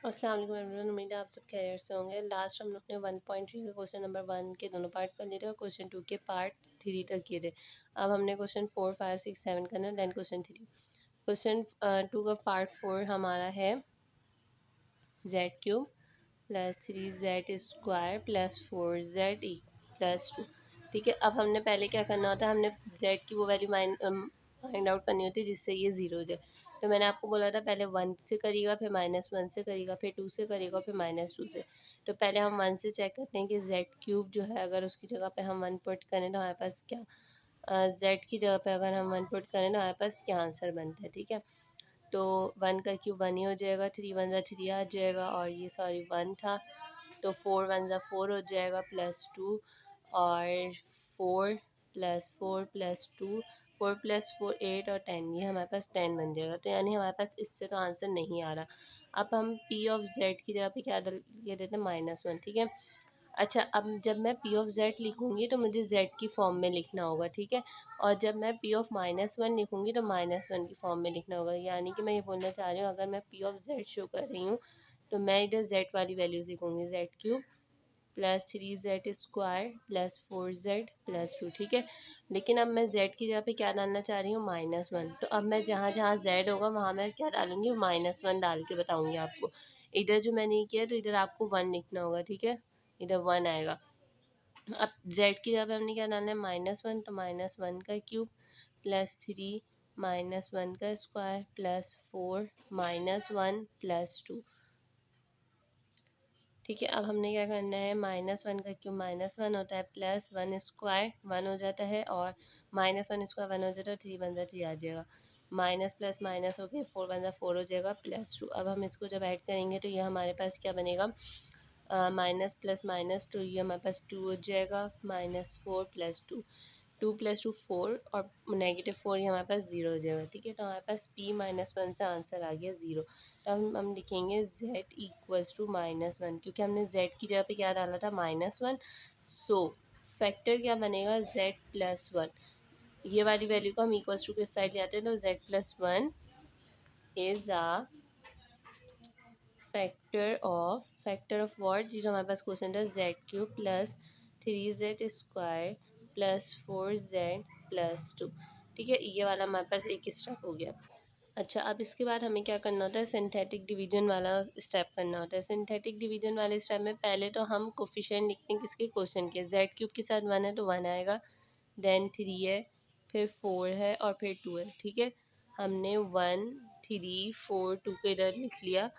अस्सलाम वालेकुम एवरीवन, उम्मीद है आप सब खैरियत से होंगे। लास्ट हम लोग ने 1.3 के क्वेश्चन नंबर 1 के दोनों पार्ट कर लिए थे और क्वेश्चन 2 के पार्ट 3 तक किए थे। अब हमने क्वेश्चन 4, 5, 6, 7 करना है, देन क्वेश्चन 3। क्वेश्चन 2 का पार्ट 4 हमारा है Z cube plus 3z square plus 4z plus 2। ठीक है, अब हमने पहले क्या करना होता है, हमने z की वो वैल्यू फाइंड आउट करनी होती है जिससे ये ज़ीरो हो जाए। तो मैंने आपको बोला था पहले 1 से करिएगा, फिर -1 से करिएगा, फिर 2 से करिएगा, फिर -2 से। तो पहले हम 1 से चेक करते हैं कि z क्यूब जो है अगर उसकी जगह पे हम 1 पुट करें तो हमारे पास क्या z की जगह पे अगर हम 1 पुट करें तो हमारे पास क्या आंसर बनता है। ठीक है, तो 1 का क्यूब 1 ही हो जाएगा, 3 1 ज़ा 3 आ जाएगा, और ये सॉरी 1 था तो 4 1 ज़ा 4 हो जाएगा प्लस 2, और 4 प्लस 4 प्लस 2, 4 प्लस 4 8 और 10, ये हमारे पास 10 बन जाएगा। तो यानी हमारे पास इससे तो आंसर नहीं आ रहा। अब हम पी ऑफ जेड की जगह पे क्या ये देते हैं -1। ठीक है, अच्छा, अब जब मैं पी ऑफ जेड लिखूँगी तो मुझे जेड की फॉर्म में लिखना होगा। ठीक है, और जब मैं पी ऑफ -1 लिखूँगी तो -1 की फॉर्म में लिखना होगा। यानी कि मैं ये बोलना चाह रही हूँ, अगर मैं पी ऑफ जेड शो कर रही हूँ तो मैं इधर जेड वाली वैल्यूज़ लिखूँगी, Z cube plus 3z square plus 4z plus 2। ठीक है, लेकिन अब मैं z की जगह पे क्या डालना चाह रही हूँ, -1। तो अब मैं जहाँ जहाँ z होगा वहाँ मैं क्या डालूँगी, -1 डाल के बताऊँगी आपको। इधर जो मैंने किया तो इधर आपको 1 लिखना होगा। ठीक है, इधर 1 आएगा। अब z की जगह पे हमने क्या डालना है, -1, तो -1 का क्यूब प्लस 3 -1 का स्क्वायर प्लस 4 -1 प्लस 2। ठीक है, अब हमने क्या करना है, -1 का क्यूब -1 होता है, प्लस 1 स्क्वायर 1 हो जाता है, और -1 स्क्वायर 1 हो जाता है, 3 1 ज़ा 3 आ जाएगा, माइनस प्लस माइनस हो गया, 4 1 ज़ा 4 हो जाएगा प्लस 2। अब हम इसको जब ऐड करेंगे तो ये हमारे पास क्या बनेगा, माइनस प्लस माइनस, तो ये हमारे पास 2 हो जाएगा, -4 प्लस 2, 2 प्लस 2 4, और -4 ये हमारे पास 0 हो जाएगा। ठीक है, तो हमारे पास p-1 से आंसर आ गया 0। तो हम लिखेंगे z इक्वल्स टू -1, क्योंकि हमने z की जगह पे क्या डाला था, -1। सो फैक्टर क्या बनेगा, z प्लस 1। ये वाली वैल्यू को हम इक्वल्स टू किस साइड ले आते हैं, तो z plus 1 is a factor of what, जो हमारे पास क्वेश्चन था, z cube plus 3z square plus 4z plus 2। ठीक है, ये वाला हमारे पास एक स्टेप हो गया। अच्छा, अब इसके बाद हमें क्या करना होता है, सिंथेटिक डिवीजन वाला स्टेप करना होता है। सिंथेटिक डिवीजन वाले स्टेप में पहले तो हम कोफिशिएंट लिखते हैं किसके, क्वेश्चन के। जेड क्यूब के साथ 1 है तो 1 आएगा, देन 3 है, फिर 4 है, और फिर 2 है। ठीक है, हमने 1 3 4 2 को इधर लिख लिया,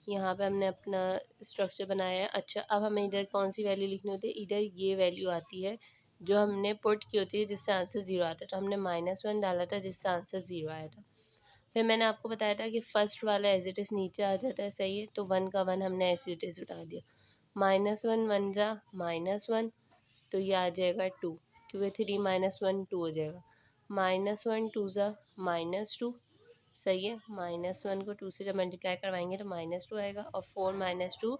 यहाँ पे हमने अपना स्ट्रक्चर बनाया है। अच्छा, अब हमें इधर कौन सी वैल्यू लिखनी होती है, इधर ये वैल्यू आती है जो हमने पुट की होती है जिससे आंसर 0 आता है। तो हमने -1 डाला था जिससे आंसर 0 आया था। फिर मैंने आपको बताया था कि फर्स्ट वाला एज इट इज़ नीचे आ जाता है, सही है, तो 1 का 1 हमने एज इट इज़ उठा दिया, -1 1 ज़ा -1, तो ये आ जाएगा 2, क्योंकि 3 -1 2 हो जाएगा, -1 2 ज़ा -2, सही है, -1 को 2 से जब मल्टीप्लाई करवाएंगे तो -2 आएगा, और 4 -2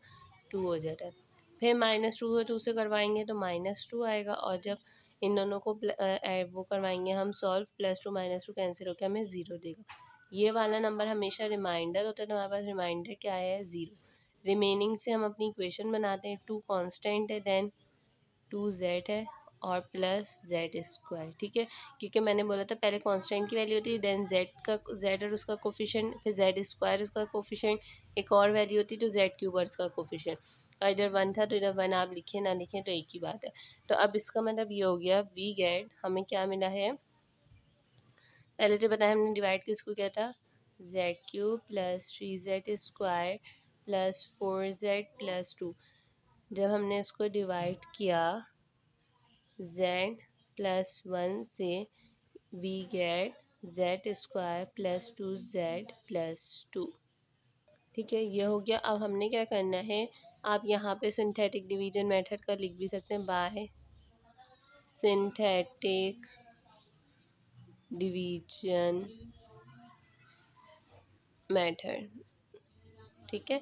2 हो जाता है। फिर -2 को 2 से करवाएंगे तो -2 आएगा, और जब इन दोनों को वो करवाएंगे हम सॉल्व, +2 -2 कैंसिल होकर हमें 0 देगा। ये वाला नंबर हमेशा रिमाइंडर होता है, तो हमारे पास रिमाइंडर क्या है, 0। रिमेनिंग से हम अपनी इक्वेशन बनाते हैं, 2 कांस्टेंट है, देन 2z है, और प्लस z स्क्वायर। ठीक है, क्योंकि मैंने बोला था पहले कांस्टेंट की वैल्यू होती है, देन z और उसका कोफिशिएंट, फिर z स्क्वायर उसका कोफिशिएंट, एक और वैल्यू होती है तो z क्यूब और उसका कोफिशिएंट। और इधर 1 था तो इधर 1 आप लिखें ना लिखें तो एक ही बात है। तो अब इसका मतलब ये हो गया, वी गेट, हमें क्या मिला है, पहले जो बताया हमने डिवाइड किसको किया था, z cube plus 3z square plus 4z plus 2। जब हमने इसको डिवाइड किया z प्लस 1 से, we get z square plus 2z plus 2। ठीक है, ये हो गया। अब हमने क्या करना है, आप यहाँ पे सिंथेटिक डिवीजन मेथड का लिख भी सकते हैं, बाय सिंथेटिक डिवीजन मेथड। ठीक है,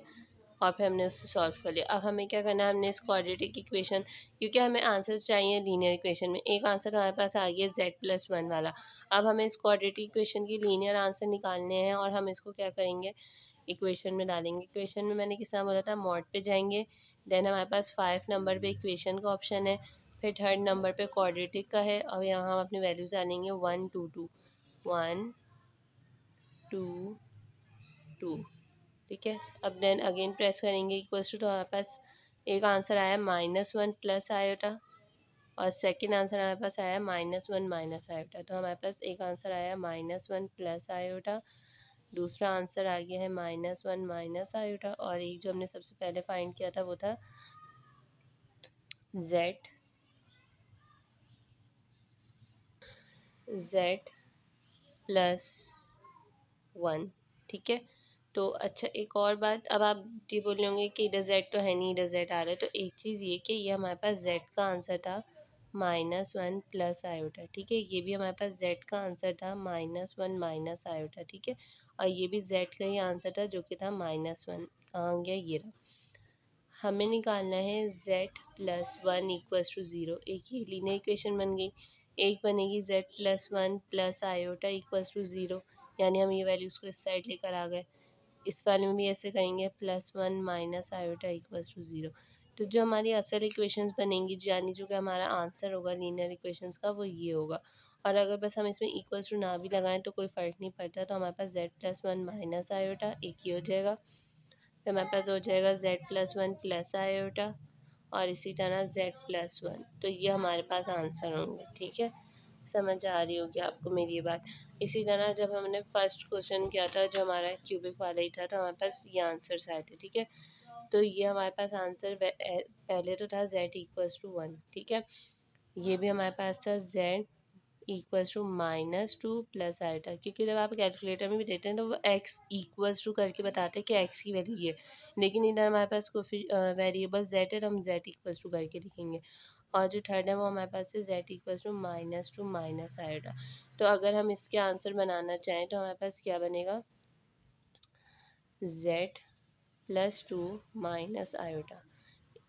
और फिर हमने उससे सॉल्व कर लिया। अब हमें क्या करना है, हमने इस क्वाड्रेटिक इक्वेशन, क्योंकि हमें आंसर्स चाहिए लीनियर इक्वेशन में, एक आंसर हमारे पास आ गया z प्लस 1 वाला। अब हमें इस क्वाड्रेटिक इक्वेशन की लीनियर आंसर निकालने हैं, और हम इसको क्या करेंगे, इक्वेशन में डालेंगे। इक्वेशन में मैंने किस तरह बोला था, मॉड पे जाएंगे, देन हमारे पास 5 नंबर पे इक्वेशन का ऑप्शन है, फिर थर्ड नंबर पे क्वाड्रेटिक का है, और यहाँ हम अपनी वैल्यूज डालेंगे 1 2 2 1 2 2। ठीक है, अब देन अगेन प्रेस करेंगे इक्वल्स टू, तो हमारे पास एक आंसर आया -1 प्लस आयोटा, और सेकंड आंसर हमारे पास आया -1 माइनस आयोटा। तो हमारे पास एक आंसर आया -1 प्लस आयोटा, दूसरा आंसर आ गया है -1 माइनस आयोटा, और एक जो हमने सबसे पहले फाइंड किया था वो था z प्लस 1। ठीक है, तो अच्छा एक और बात, अब आप ये बोल रहे होंगे कि इधर z तो है नहीं, इधर z आ रहा है, तो एक चीज़ ये कि ये हमारे पास z का आंसर था -1 प्लस आयोटा। ठीक है, ये भी हमारे पास z का आंसर था -1 माइनस आयोटा। ठीक है, और ये भी z का ही आंसर था जो कि था -1। कहाँ गया, ये रहा। हमें निकालना है z प्लस 1 इक्वल्स टू 0। एक ये लीनियर इक्वेशन बन गई, एक बनेगी z plus 1 plus iota equals to 0, यानी हम ये वैल्यूज़ को इस साइड लेकर आ गए। इस वाले में भी ऐसे करेंगे, +1 माइनस आयोटा इक्वल्स टू 0। तो जो हमारी असल इक्वेशंस बनेंगी, यानी जो कि हमारा आंसर होगा लीनियर इक्वेशंस का, वो ये होगा। और अगर बस हम इसमें इक्वल्स टू ना भी लगाएं तो कोई फ़र्क नहीं पड़ता, तो हमारे पास z प्लस 1 माइनस आयोटा एक ही हो जाएगा, फिर हमारे पास हो जाएगा z प्लस 1 प्लस आयोटा, और इसी तरह z प्लस 1। तो ये हमारे पास आंसर होंगे। ठीक है, समझ आ रही होगी आपको मेरी ये बात। इसी तरह जब हमने फर्स्ट क्वेश्चन किया था जो हमारा क्यूबिक वाला ही था, तो हमारे पास ये आंसर्स आए थे। ठीक है, तो ये हमारे पास आंसर पहले तो था z इक्वल्स टू 1। ठीक है, ये भी हमारे पास था z equals to -2 plus iota, क्योंकि जब आप कैलकुलेटर में भी देते हैं तो वो x इक्वल्स टू करके बताते हैं कि x की वैल्यू ये, लेकिन इधर हमारे पास कोई वेरिएबल z है तो हम z इक्वल्स टू करके लिखेंगे। और जो थर्ड है वो हमारे पास है z equals to -2 minus iota. तो अगर हम इसके आंसर बनाना चाहें तो हमारे पास क्या बनेगा, z प्लस 2 माइनस आयोटा।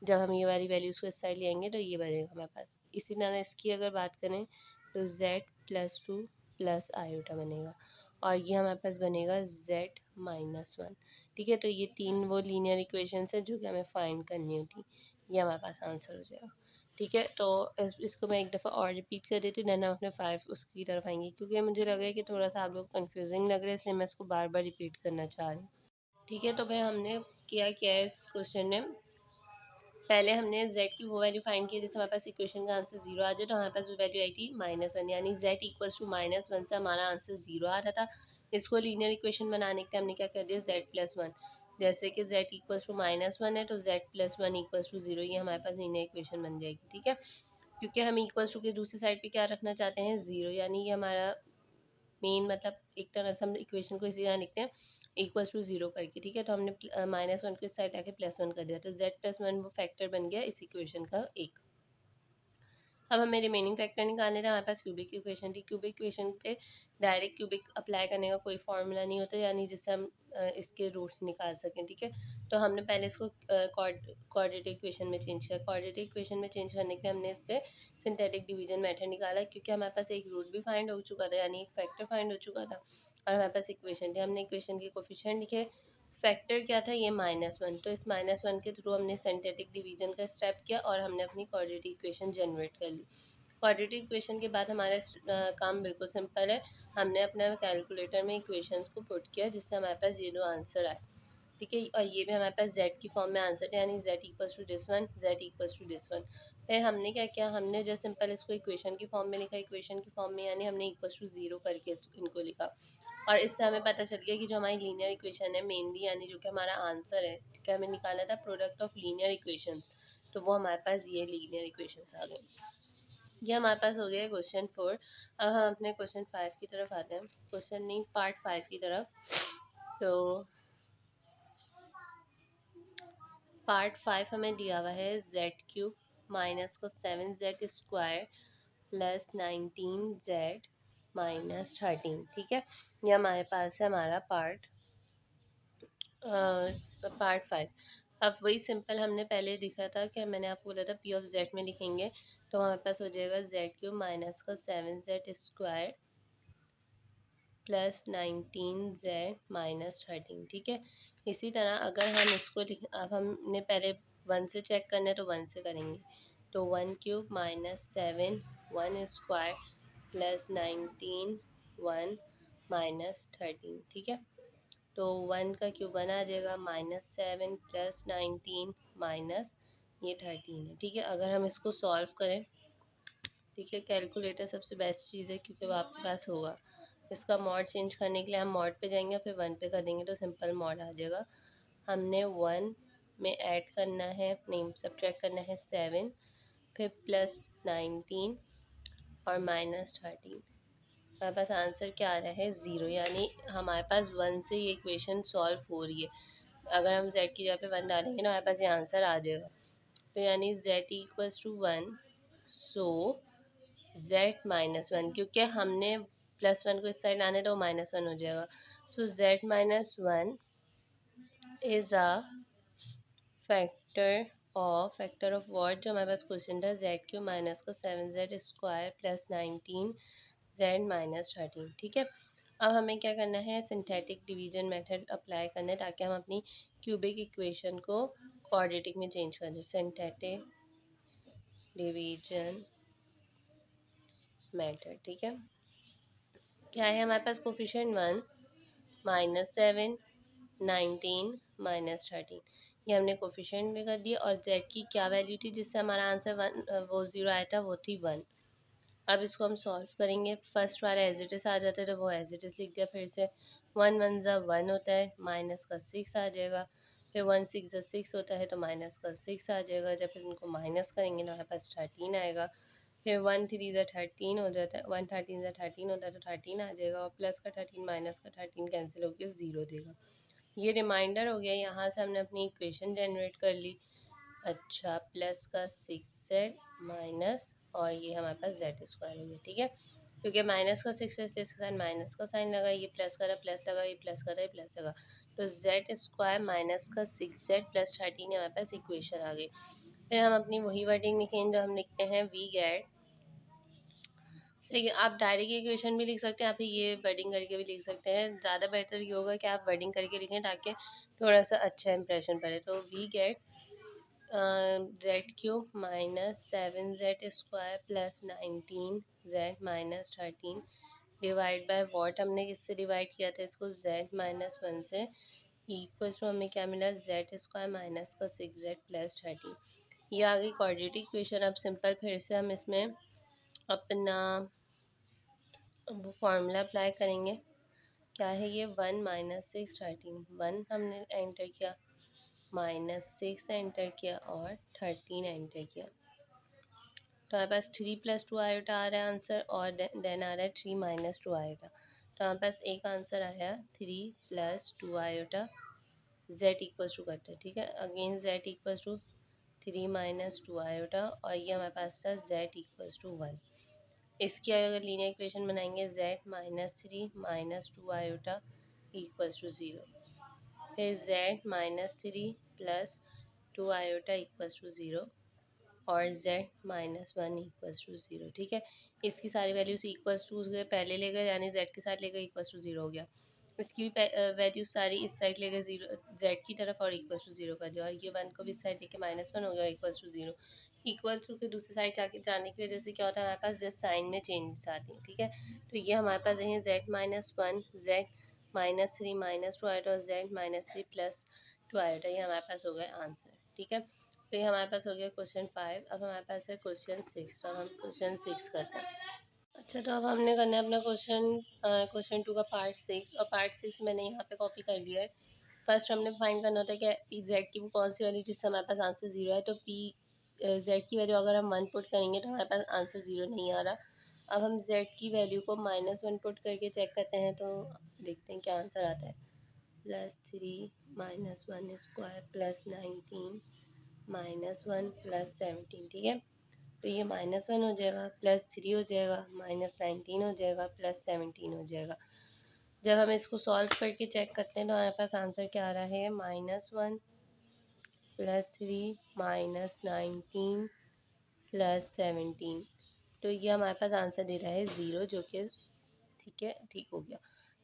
जब हम ये वाली वैल्यूज़ को इस साइड ले आएंगे तो ये बनेगा हमारे पास। इसी तरह इसकी अगर बात करें तो z प्लस 2 प्लस आयोटा बनेगा, और ये हमारे पास बनेगा z -1। ठीक है, तो ये तीन वो लीनियर इक्वेशंस है जो कि हमें फाइंड करनी होती, ये हमारे पास आंसर हो जाएगा। ठीक है, तो इसको मैं एक दफ़ा और रिपीट कर देती हूँ, देन हम अपने 5 उसकी तरफ आएंगे, क्योंकि मुझे लग रहा है कि थोड़ा सा आप लोग कन्फ्यूजिंग लग रहा है, इसलिए मैं इसको बार बार रिपीट करना चाह रही हूँ। ठीक है, तो भाई हमने क्या है इस क्वेश्चन में, पहले हमने z की वो वैल्यू फाइंड की जिससे हमारे पास इक्वेशन का आंसर 0 आ जाए, तो हमारे पास वो वैल्यू आई थी -1, यानी z इक्वल्स टू -1 से हमारा आंसर 0 आ रहा था। इसको लीनियर इक्वेशन बनाने के लिए हमने क्या कर दिया, z प्लस 1। जैसे कि z इक्वल्स टू -1 है तो z प्लस 1 इक्वल्स टू 0, ये हमारे पास लीनियर इक्वेशन बन जाएगी। ठीक है, क्योंकि हम इक्वल्स टू के दूसरी साइड पे क्या रखना चाहते हैं, 0, यानी ये हमारा मेन मतलब एक तरह से हम इक्वेशन को इसी तरह लिखते हैं, इक्वल्स टू 0 करके। ठीक है, तो हमने -1 को इस साइड आके +1 कर दिया, तो z प्लस 1 वो फैक्टर बन गया इस इक्वेशन का एक। अब हमें रिमेनिंग फैक्टर निकालने थे, हमारे पास क्यूबिक इक्वेशन थी। क्यूबिक इक्वेशन पे डायरेक्ट क्यूबिक अप्लाई करने का कोई फार्मूला नहीं होता, यानी जिससे हम इसके रूट्स निकाल सकें। ठीक है, तो हमने पहले इसको क्वाड्रेटिक इक्वेशन में चेंज किया। क्वाड्रेटिक इक्वेशन में चेंज करने के लिए हमने इस पर सिंथेटिक डिवीजन मेथड निकाला, क्योंकि हमारे पास एक रूट भी फाइंड हो चुका था, यानी एक फैक्टर फाइंड हो चुका था, और हमारे पास इक्वेशन थी। हमने इक्वेशन के कोफिशिएंट लिखे, फैक्टर क्या था, ये -1, तो इस -1 के थ्रू हमने सिंथेटिक डिवीजन का स्टेप किया और हमने अपनी क्वाड्रेटिक इक्वेशन जनरेट कर ली। क्वाड्रेटिक इक्वेशन के बाद हमारा काम बिल्कुल सिंपल है, हमने अपने कैलकुलेटर में इक्वेशंस को पुट किया जिससे हमारे पास ये दो आंसर आए। ठीक है, और ये भी हमारे पास z की फॉर्म में आंसर है, यानी z equals to this one, z equals to this one. फिर हमने क्या किया, हमने जस्ट सिंपल इसको इक्वेशन की फॉर्म में लिखा, इक्वेशन की फॉर्म में यानी हमने इक्वल्स टू 0 करके इनको लिखा, और इससे हमें पता चल गया कि जो हमारी लीनियर इक्वेशन है मेनली, यानी जो कि हमारा आंसर है, क्योंकि हमें निकाला था प्रोडक्ट ऑफ लीनियर इक्वेशंस, तो वो हमारे पास ये लीनियर इक्वेशंस आ गए। ये हमारे पास हो गया क्वेश्चन 4। अब हम अपने क्वेश्चन 5 की तरफ आते हैं, क्वेश्चन नहीं पार्ट 5 की तरफ। तो पार्ट 5 हमें दिया हुआ है z³ माइनस को 7z² प्लस 19z माइनस 13। ठीक है, ये हमारे पास है हमारा पार्ट 5। अब वही सिंपल हमने पहले दिखा था कि मैंने आपको बोला था p ऑफ z में लिखेंगे, तो हमारे पास हो जाएगा z³ माइनस का 7z² प्लस 19z-13, ठीक है। इसी तरह अगर हम इसको अब हमने पहले 1 से चेक करना है तो 1 से करेंगे, तो 1³ माइनस 7 1 स्क्वायर प्लस 19 1 माइनस 13, ठीक है। तो 1 का क्यूब 1 आ जाएगा, -7 प्लस 19 माइनस ये 13 है, ठीक है। अगर हम इसको सॉल्व करें, ठीक है, कैलकुलेटर सबसे बेस्ट चीज़ है क्योंकि वो आपके पास होगा। इसका मॉड चेंज करने के लिए हम मॉड पे जाएंगे, फिर 1 पे कर देंगे तो सिंपल मॉड आ जाएगा। हमने 1 में ऐड करना है, नहीं सब्ट्रैक्ट करना है 7, फिर प्लस 19 और माइनस 13। हमारे पास आंसर क्या आ रहा है 0, यानी हमारे पास 1 से ये इक्वेशन सॉल्व हो रही है। अगर हम z की जगह पे 1 डालेंगे ना, हमारे पास ये आंसर आ जाएगा। तो यानी z equals to 1, so z-1, क्योंकि हमने +1 को इस साइड लाने तो -1 हो जाएगा। सो z-1 is a factor of what, जो हमारे पास क्वेश्चन था z³ माइनस का 7z² प्लस 19z-13, ठीक है। अब हमें क्या करना है, सिंथेटिक डिवीजन मेथड अप्लाई करना है ताकि हम अपनी क्यूबिक इक्वेशन को क्वाड्रेटिक में चेंज कर दें। सिंथेटिक डिवीजन मेथड, ठीक है। क्या है हमारे पास, कोफिशिएंट 1 -7 19 -13, ये हमने कोफिशिएंट में कर दिया। और z की क्या वैल्यू थी जिससे हमारा आंसर 1 वो 0 आया था, वो थी 1। अब इसको हम सॉल्व करेंगे, फर्स्ट वाला एज इट इज़ आ जाता है तो वो एज इट इज़ लिख दिया। फिर से 1 1 ज़ा 1 होता है, माइनस का 6 आ जाएगा। फिर 1 6 ज़ा 6 होता है तो माइनस का 6 आ जाएगा। जब इनको माइनस करेंगे तो हमारे पास 13 आएगा। फिर 1 3 ज़ा 13 हो जाता है, 1 13 ज़ा 13 होता है तो 13 आ जाएगा। और प्लस का 13 माइनस का 13 कैंसिल होकर 0 देगा। ये रिमाइंडर हो गया, यहाँ से हमने अपनी इक्वेशन जनरेट कर ली। अच्छा, प्लस का 6z माइनस और ये हमारे पास z² हो गया, ठीक है। क्योंकि माइनस का 6 है, 6 के साथ माइनस का साइन लगा, ये प्लस का प्लस लगा, ये प्लस का ये प्लस लगा, तो z² माइनस का 6z प्लस 13 हमारे पास इक्वेशन आ गई। फिर हम अपनी वही वर्डिंग लिखेंगे जो हम लिखते हैं वी गेट। देखिए, आप डायरेक्ट इक्वेशन भी लिख सकते हैं, आप ये वर्डिंग करके भी लिख सकते हैं। ज़्यादा बेहतर ये होगा कि आप वर्डिंग करके लिखें ताकि थोड़ा सा अच्छा इंप्रेशन पड़े। तो we get z³ minus 7z² plus 19z-13 divide by what, हमने किससे डिवाइड किया था इसको, z-1 से, इक्वल टू हमें क्या मिला, z² माइनस का 6z प्लस 13। ये आ गई क्वाड्रेटिक इक्वेशन। अब सिंपल फिर से हम इसमें अपना वो फार्मूला अप्लाई करेंगे। क्या है ये, 1 माइनस 6 13, 1 हमने एंटर किया, -6 एंटर किया और 13 एंटर किया। तो हमारे पास 3 + 2 आयोटा आ रहा है आंसर, और देन आ रहा है 3 - 2 आयोटा। तो हमारे पास एक आंसर आया 3 + 2 आयोटा, z इक्वल्स टू करते हैं, ठीक है। Again z equals to 3 - 2 iota, और ये हमारे पास था z इक्वल्स टू 1। इसकी अगर लीनियर इक्वेशन बनाएंगे, z -3 - 2 आयोटा इक्वल्स टू 0, फिर z-3 plus 2 iota equals to 0, और z-1 इक्वल्स टू 0, ठीक है। इसकी सारी वैल्यूज इक्वल्स टू पहले ले गए, यानी z के साथ ले गए, इक्वल्स टू 0 हो गया। इसकी भी वैल्यूज सारी इस साइड ले गए 0 z की तरफ, और इक्वल्स टू 0 कर दिया। और ये 1 को भी इस साइड लेके -1 हो गया, इक्वल्स टू 0। इक्वल्स टू के दूसरी साइड जाके जाने की वजह से क्या होता है, हमारे पास जस्ट साइन में चेंज आती है, ठीक है। तो ये हमारे पास है z-1 z-3 - 2 आयोटा और z-3 प्लस 2 आयोटा, ये हमारे पास हो गया आंसर, ठीक है। तो ये हमारे पास हो गया क्वेश्चन 5। अब हमारे पास है क्वेश्चन 6, तो अब हम क्वेश्चन 6 करते हैं। अच्छा, तो अब हमने करना है अपना क्वेश्चन 2 का पार्ट 6, और पार्ट 6 मैंने यहाँ पे कॉपी कर लिया है। फर्स्ट हमने फाइंड करना होता है कि पी जेड की वो कौन सी वैल्यू जिससे हमारे पास आंसर 0 है। तो पी जेड की वैल्यू अगर हम 1 पुट करेंगे तो हमारे पास आंसर 0 नहीं आ रहा। अब हम जेड की वैल्यू को -1 पुट करके चेक करते हैं, तो देखते हैं क्या आंसर आता है। +3 -1² प्लस 19 -1 प्लस 17, ठीक है। तो ये -1 हो जाएगा, +3 हो जाएगा, -19 हो जाएगा, +17 हो जाएगा। जब हम इसको सॉल्व करके चेक करते हैं तो हमारे पास आंसर क्या आ रहा है, -1 +3 -19 +17। तो ये हमारे पास आंसर दे रहा है 0, जो कि ठीक है, ठीक हो गया।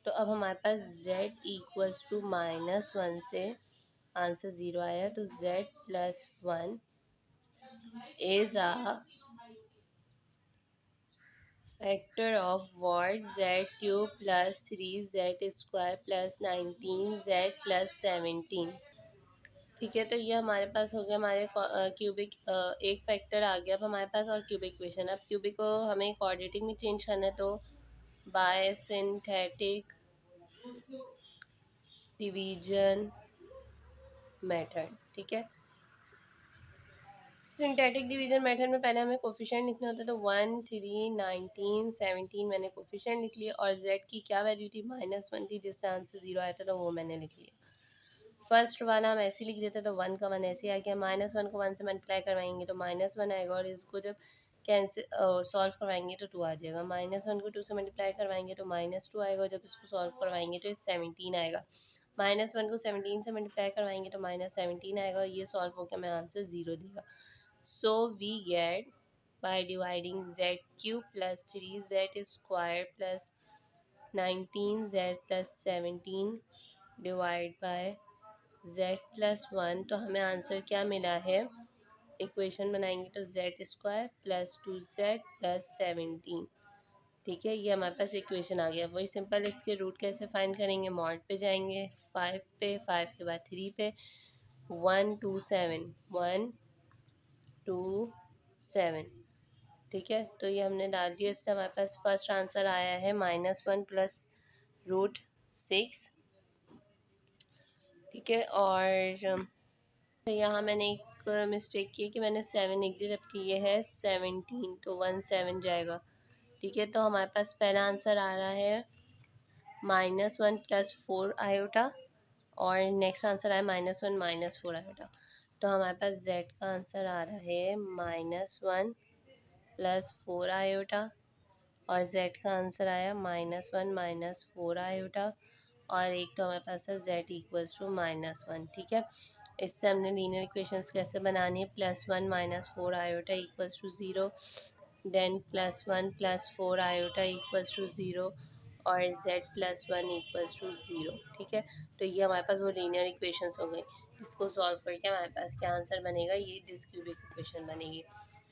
तो अब हमारे पास z इक्वल्स टू -1 से आंसर 0 आया, तो z plus 1 is a factor of what z cube plus 3z square plus 19z plus 17। ठीक है, तो ये हमारे पास हो गया हमारे क्यूबिक एक फैक्टर आ गया। अब हमारे पास और क्यूबिक इक्वेशन, अब क्यूबिक को हमें क्वाड्रेटिक में चेंज करना है, तो बाय सिंथेटिक डिवीजन मेथड। ठीक है, सिंथेटिक डिवीजन मेथड में पहले हमें कोफिशिएंट लिखना होता है, तो 1 3 19 17 मैंने कोफिशिएंट लिख लिया, और z की क्या वैल्यू थी, -1 थी, जिससे आंसर 0 आया था, तो वो मैंने लिख लिया। फर्स्ट वाला हम ऐसे लिख देते, तो 1 का 1 ऐसे आ गया, -1 को 1 से मल्टीप्लाई करवाएंगे तो -1 आएगा, और इसको जब कैंसिल सॉल्व करवाएंगे तो 2 आ जाएगा। -1 को 2 से मल्टीप्लाई करवाएंगे तो -2 आएगा, और जब इसको सॉल्व करवाएंगे तो 17 आएगा। -1 को 17 से मल्टीप्लाई करवाएंगे तो -17 आएगा, और ये सॉल्व होकर हमें आंसर 0 देगा। So we get by dividing z cube plus 3z square plus 19z plus 17 divide by z plus 1, तो हमें आंसर क्या मिला है, इक्वेशन बनाएंगे तो z square plus 2z plus 17। ठीक है, ये हमारे पास इक्वेशन आ गया। वही सिंपल, इसके रूट कैसे फाइंड करेंगे, मॉड पे जाएंगे, 5 पे, 5 के बाद 3 पे, 1 2 7 1 2 7। ठीक है, तो ये हमने डाल दिया, इससे हमारे पास फर्स्ट आंसर आया है -1 प्लस √6। ठीक है, और यहाँ मैंने एक मिस्टेक की है कि मैंने 7 लिख दिया, जबकि ये है 17, तो 1 7 जाएगा। ठीक है, तो हमारे पास पहला आंसर आ रहा है -1 प्लस 4 आयोटा, और नेक्स्ट आंसर आया -1 माइनस 4 आयोटा। तो हमारे पास z का आंसर आ रहा है -1 प्लस 4 आयोटा, और z का आंसर आया -1 माइनस 4 आयोटा, और एक तो हमारे पास है z इक्वल्स टू -1। ठीक है, इससे हमने लीनियर इक्वेशंस कैसे बनानी है, +1 minus 4 iota equals to 0, then +1 plus 4 iota equals to 0, और z प्लस 1 इक्वल्स टू 0। ठीक है, तो ये हमारे पास वो लीनियर इक्वेशंस हो गई, जिसको सॉल्व करके हमारे पास क्या आंसर बनेगा, ये दिस क्यूबिक इक्वेशन बनेगी।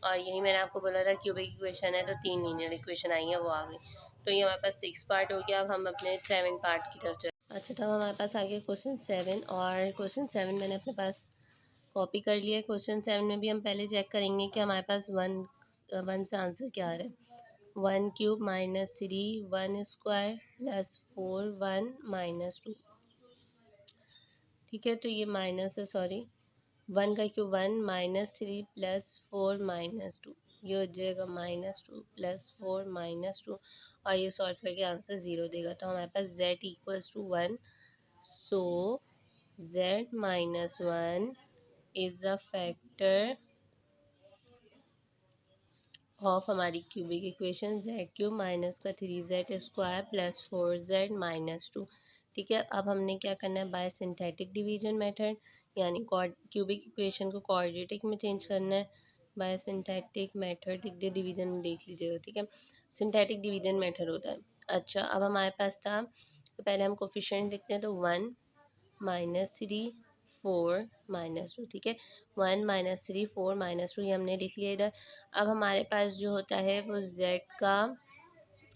और यही मैंने आपको बोला था क्यूबिक इक्वेशन है, तो 3 लीनियर इक्वेशन आई है, वो आ गई। तो ये हमारे पास 6 पार्ट हो गया। अब हम अपने 7 पार्ट की तरफ चलते हैं। अच्छा, तो हमारे पास आ गया क्वेश्चन 7, और क्वेश्चन 7 मैंने अपने पास कॉपी कर लिया है। क्वेश्चन 7 में भी हम पहले चेक करेंगे कि हमारे पास वन से आंसर क्या आ रहा है। 1 क्यूब -3 1 स्क्वायर प्लस 4 1 -2। ठीक है, तो ये माइनस है, सॉरी, 1 का क्यूब 1 -3 प्लस 4 -2, ये हो जाएगा -2 प्लस 4 -2, और ये सॉल्व करके आंसर 0 देगा। तो हमारे पास z equals to 1, so z -1 is a factor of हमारी cubic equation z cube minus का 3z स्क्वायर प्लस 4z -2। ठीक है, अब हमने क्या करना है, बाय सिंथेटिक डिवीजन मेथड, यानी क्यूबिक इक्वेशन को क्वाड्रेटिक में चेंज करना है। बाय सिंथेटिक मेथड लिख दे, डिवीजन में देख लीजिएगा। ठीक है, सिंथेटिक डिवीजन मेथड होता है। अच्छा, अब हमारे पास था, तो पहले हम कोफिशिएंट लिखते हैं, तो 1 -3 4 -2। ठीक है, 1 -3 4 -2 ये हमने लिख लिया इधर। अब हमारे पास जो होता है वो z का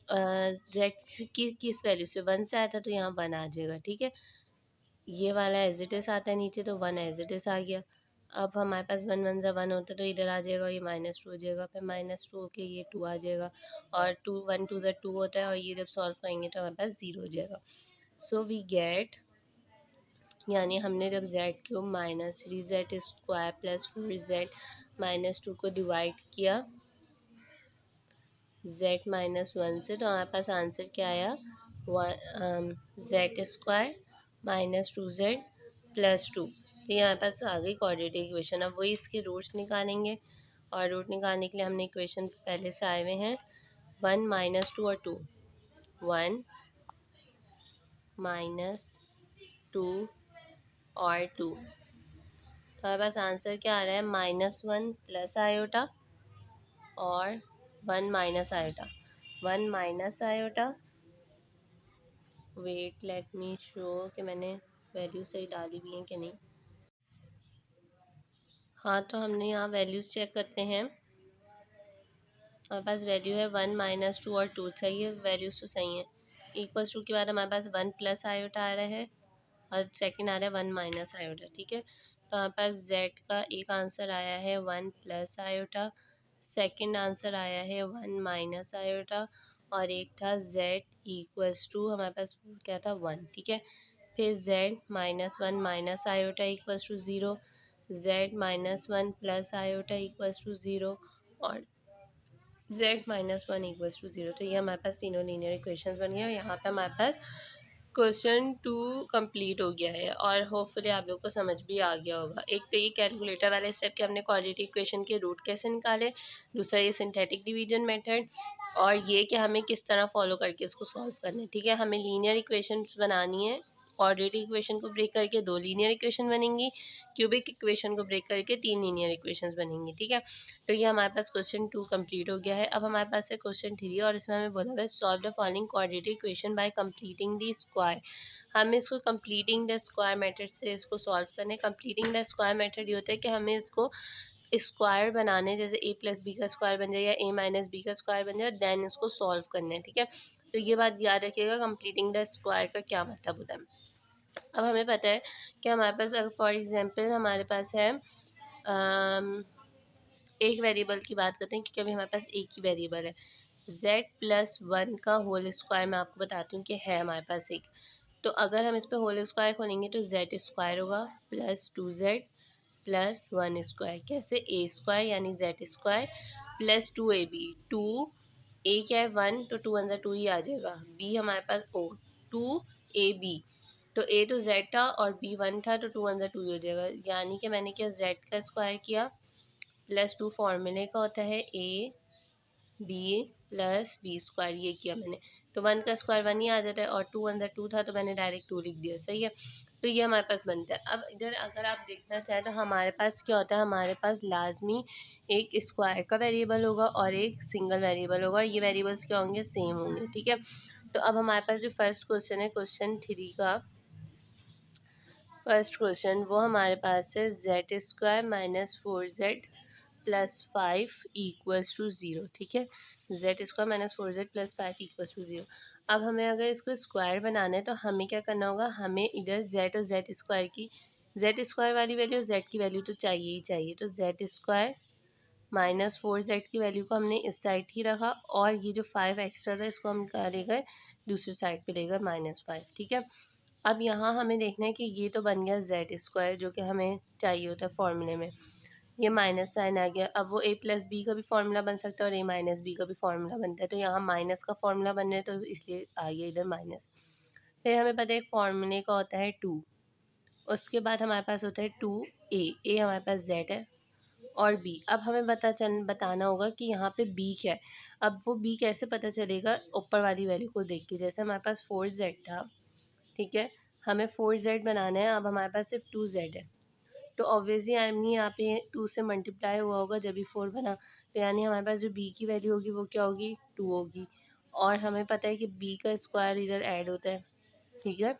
z की किस वैल्यू से 1 से आया था, तो यहाँ 1 आ जाएगा। ठीक है, ये वाला एज इट इज़ आता है नीचे, तो 1 एज इट इज़ आ गया। अब हमारे पास 1 1 ज़ा 1 होता है, तो इधर आ जाएगा, ये -2 हो जाएगा, फिर -2 होके ये 2 आ जाएगा, और 2 1 2 ज़ा 2 होता है, और ये जब सॉल्व करेंगे तो हमारे पास 0 हो जाएगा। सो वी गेट, यानी हमने जब z cube -3z square plus 4z -2 को डिवाइड किया z -1 से, तो हमारे पास आंसर क्या आया, z स्क्वायर -2z प्लस 2। तो ये हमारे पास आ गई क्वाड्रेटिक इक्वेशन। अब वही इसके रूट्स निकालेंगे, और रूट निकालने के लिए हमने इक्वेशन पहले से आए हुए हैं, 1 -2 और 2, 1 -2 और 2। तो हमारे पास आंसर क्या आ रहा है, -1 प्लस आयोटा और 1 minus iota, 1 minus iota wait let me show कि मैंने वैल्यू सही डाली भी हैं कि नहीं। हाँ, तो हमने यहाँ वैल्यूज़ चेक करते हैं। हमारे पास वैल्यू है 1 -2 और 2, सही है, वैल्यूज़ तो सही हैं। इक्वल्स टू के बाद हमारे पास 1 प्लस आयोटा आ रहा है और सेकंड आ रहा है 1 माइनस आयोटा, ठीक है। तो हमारे पास जेड का एक आंसर आया है 1 प्लस आयोटा, सेकंड आंसर आया है 1 माइनस आयोटा, और एक था जेड इक्वल्स टू हमारे पास क्या था 1, ठीक है। फिर z -1 minus iota equals to 0, z -1 plus iota equals to 0, और z-1 इक्वल्स टू 0। तो ये हमारे पास तीनों लीनियर इक्वेशंस बन गए और यहाँ पे हमारे पास क्वेश्चन 2 कंप्लीट हो गया है और होपफुली आप लोग को समझ भी आ गया होगा। एक तो ये कैलकुलेटर वाले स्टेप के हमने क्वाड्रेटिक इक्वेशन के रूट कैसे निकाले, दूसरा ये सिंथेटिक डिवीजन मेथड, और ये कि हमें किस तरह फॉलो करके इसको सॉल्व करना है, ठीक है। हमें लीनियर इक्वेशंस बनानी है, क्वाड्रेटिक इक्वेशन को ब्रेक करके 2 लीनियर इक्वेशन बनेंगी, क्यूबिक इक्वेशन को ब्रेक करके 3 लीनियर इक्वेशंस बनेंगी, ठीक है। तो ये हमारे पास क्वेश्चन 2 कंप्लीट हो गया है। अब हमारे पास है क्वेश्चन 3 और इसमें हमें बोला हुआ है solve the following quadratic equation by completing the square. हमें इसको कंप्लीटिंग द स्क्वायर मेथड से इसको सॉल्व करना है। कंप्लीटिंग द स्क्वायर मेथड ये होता है कि हमें इसको स्क्वायर बनाने, जैसे a प्लस बी का स्क्वायर बन जाए या a माइनस बी का स्क्वायर बन जाए, देन इसको सॉल्व करना है, ठीक है। तो ये बात याद रखिएगा कंप्लीटिंग द स्क्वायर का क्या मतलब होता है। अब हमें पता है कि हमारे पास अगर फॉर एग्जांपल हमारे पास है एक वेरिएबल की बात करते हैं क्योंकि अभी हमारे पास एक ही वेरिएबल है। z+1 का होल स्क्वायर मैं आपको बताती हूँ कि है हमारे पास एक। तो अगर हम इस पर होल स्क्वायर खोलेंगे तो z स्क्वायर होगा प्लस 2z प्लस 1 स्क्वायर, कैसे a स्क्वायर यानी z square plus 2ab, 2 a क्या है 1, तो 2 अंदर 2 ही आ जाएगा, b हमारे पास o 2ab, तो a तो z था और b 1 था तो 2 अंदर 2 ही हो जाएगा, यानी कि मैंने क्या z का स्क्वायर किया प्लस 2 फॉर्मूले का होता है a b plus B square, ये किया मैंने, तो 1 का स्क्वायर 1 ही आ जाता है और 2 अंदर 2 था तो मैंने डायरेक्ट 2 लिख दिया, सही है। तो ये हमारे पास बनता है। अब इधर अगर आप देखना चाहें तो हमारे पास क्या होता है, हमारे पास लाजमी एक स्क्वायर का वेरिएबल होगा और एक सिंगल वेरिएबल होगा, ये वेरिएबल्स क्या होंगे, सेम होंगे, ठीक है। तो अब हमारे पास जो फर्स्ट क्वेश्चन है क्वेश्चन 3 का फर्स्ट क्वेश्चन, वो हमारे पास है z² - 4z +5 इक्वल्स टू 0, ठीक है। z² - 4z +5 equals to 0। अब हमें अगर इसको स्क्वायर बनाना है तो हमें क्या करना होगा, हमें इधर z और z स्क्वायर की z स्क्वायर वाली वैल्यू और z की वैल्यू तो चाहिए ही चाहिए, तो z² -4z की वैल्यू को हमने इस साइड ही रखा और ये जो 5 एक्स्ट्रा था इसको हम क्या ले गए, दूसरी साइड पे ले गए -5, ठीक है। अब यहाँ हमें देखना है कि ये तो बन गया z² जो कि हमें चाहिए होता है फॉर्मूले में, ये माइनस साइन आ गया। अब वो a प्लस बी का भी फार्मूला बन सकता है और a माइनस बी का भी फार्मूला बनता है, तो यहाँ माइनस का फार्मूला बन रहा है तो इसलिए आ गया इधर माइनस। फिर हमें पता है फार्मूले का होता है 2, उसके बाद हमारे पास होता है 2a हमारे पास z है और b। अब हमें बताना होगा कि यहाँ पे b क्या है। अब वो b कैसे पता चलेगा, ऊपर वाली वैल्यू को देख के, जैसे हमारे पास 4z था, ठीक है, हमें 4z बनाना है, अब हमारे पास सिर्फ 2z है, तो ऑब्वियसली यानी यहाँ पे 2 से मल्टीप्लाई हुआ होगा जब भी 4 बना, तो यानी हमारे पास जो b की वैल्यू होगी वो क्या होगी, 2 होगी। और हमें पता है कि b का स्क्वायर इधर ऐड होता है, ठीक है।